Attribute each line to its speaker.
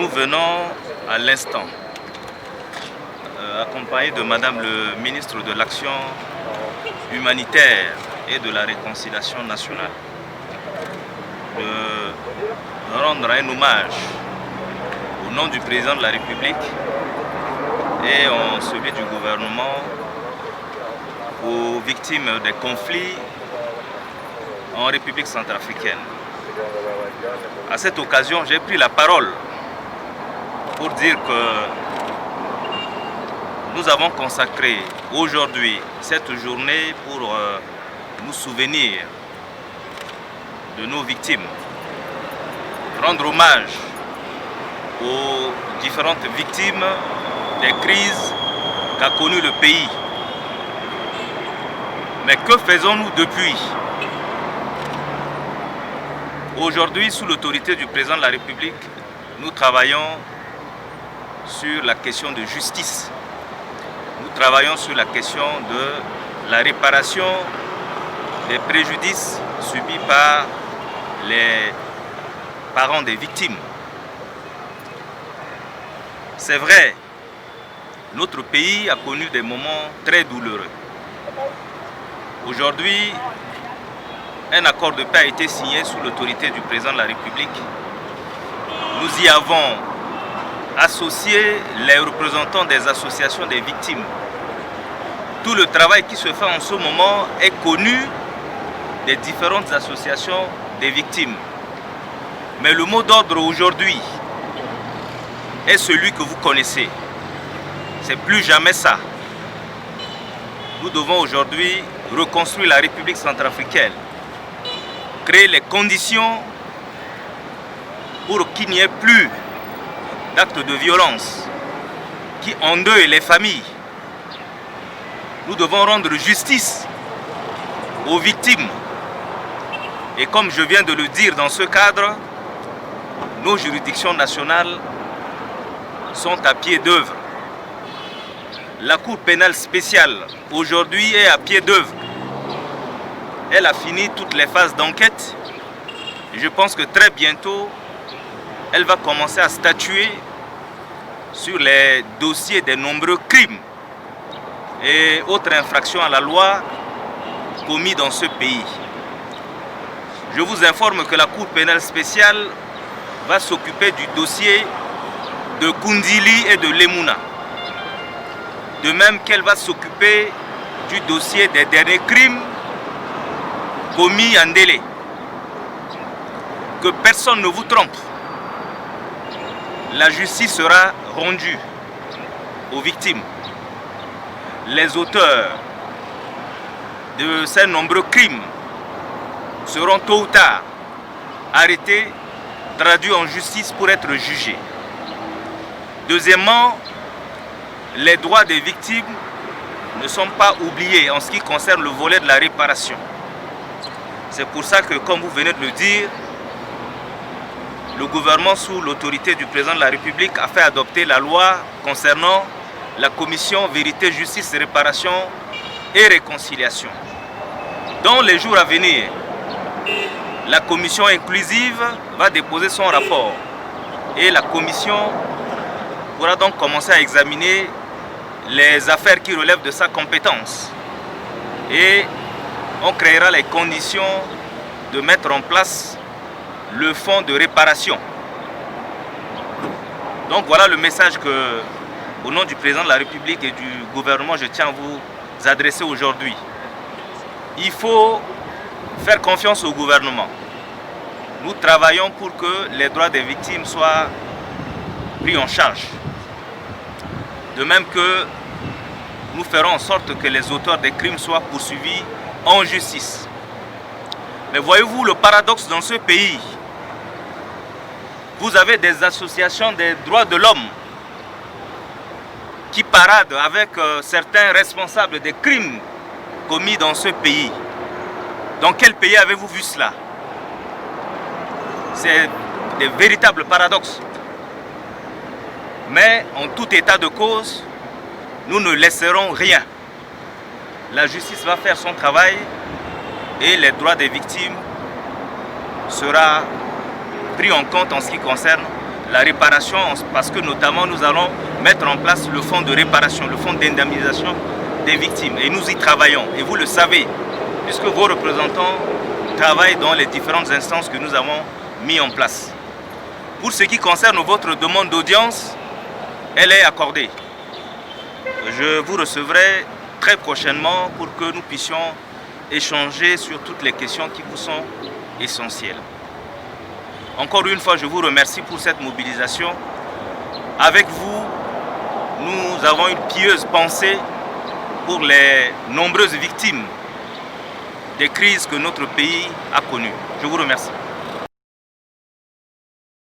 Speaker 1: Nous venons à l'instant, accompagnés de Madame le ministre de l'Action humanitaire et de la réconciliation nationale, de rendre un hommage au nom du président de la République et en celui du gouvernement aux victimes des conflits en République centrafricaine. À cette occasion, j'ai pris la parole pour dire que nous avons consacré aujourd'hui cette journée pour nous souvenir de nos victimes, rendre hommage aux différentes victimes des crises qu'a connues le pays. Mais que faisons-nous depuis? Aujourd'hui, sous l'autorité du président de la République, nous travaillons sur la question de justice. Nous travaillons sur la question de la réparation des préjudices subis par les parents des victimes. C'est vrai, notre pays a connu des moments très douloureux. Aujourd'hui, un accord de paix a été signé sous l'autorité du président de la République. Nous y avons associé les représentants des associations des victimes. Tout le travail qui se fait en ce moment est connu des différentes associations des victimes. Mais le mot d'ordre aujourd'hui est celui que vous connaissez. C'est plus jamais ça. Nous devons aujourd'hui reconstruire la République centrafricaine, créer les conditions pour qu'il n'y ait plus d'actes de violence qui endeuillent les familles. Nous devons rendre justice aux victimes. Et comme je viens de le dire dans ce cadre, nos juridictions nationales sont à pied d'œuvre. La Cour pénale spéciale aujourd'hui est à pied d'œuvre. Elle a fini toutes les phases d'enquête. Je pense que très bientôt, elle va commencer à statuer sur les dossiers des nombreux crimes et autres infractions à la loi commis dans ce pays. Je vous informe que la Cour pénale spéciale va s'occuper du dossier de Kundili et de Lemuna. De même qu'elle va s'occuper du dossier des derniers crimes commis en délai. Que personne ne vous trompe. La justice sera rendue aux victimes. Les auteurs de ces nombreux crimes seront tôt ou tard arrêtés, traduits en justice pour être jugés. Deuxièmement, les droits des victimes ne sont pas oubliés en ce qui concerne le volet de la réparation. C'est pour ça que, comme vous venez de le dire, le gouvernement, sous l'autorité du président de la République, a fait adopter la loi concernant la commission Vérité, Justice, Réparation et Réconciliation. Dans les jours à venir, la commission inclusive va déposer son rapport et la commission pourra donc commencer à examiner les affaires qui relèvent de sa compétence. Et on créera les conditions de mettre en place le fonds de réparation. Donc voilà le message que, au nom du président de la République et du gouvernement, je tiens à vous adresser aujourd'hui. Il faut faire confiance au gouvernement. Nous travaillons pour que les droits des victimes soient pris en charge. De même que nous ferons en sorte que les auteurs des crimes soient poursuivis en justice. Mais voyez-vous le paradoxe dans ce pays? Vous avez des associations des droits de l'homme qui paradent avec certains responsables des crimes commis dans ce pays. Dans quel pays avez-vous vu cela? C'est des véritables paradoxes. Mais en tout état de cause, nous ne laisserons rien. La justice va faire son travail et les droits des victimes sera pris en compte en ce qui concerne la réparation, parce que notamment nous allons mettre en place le fonds de réparation, le fonds d'indemnisation des victimes. Et nous y travaillons, et vous le savez, puisque vos représentants travaillent dans les différentes instances que nous avons mis en place. Pour ce qui concerne votre demande d'audience, elle est accordée. Je vous recevrai très prochainement pour que nous puissions échanger sur toutes les questions qui vous sont essentielles. Encore une fois, je vous remercie pour cette mobilisation. Avec vous, nous avons une pieuse pensée pour les nombreuses victimes des crises que notre pays a connues. Je vous remercie.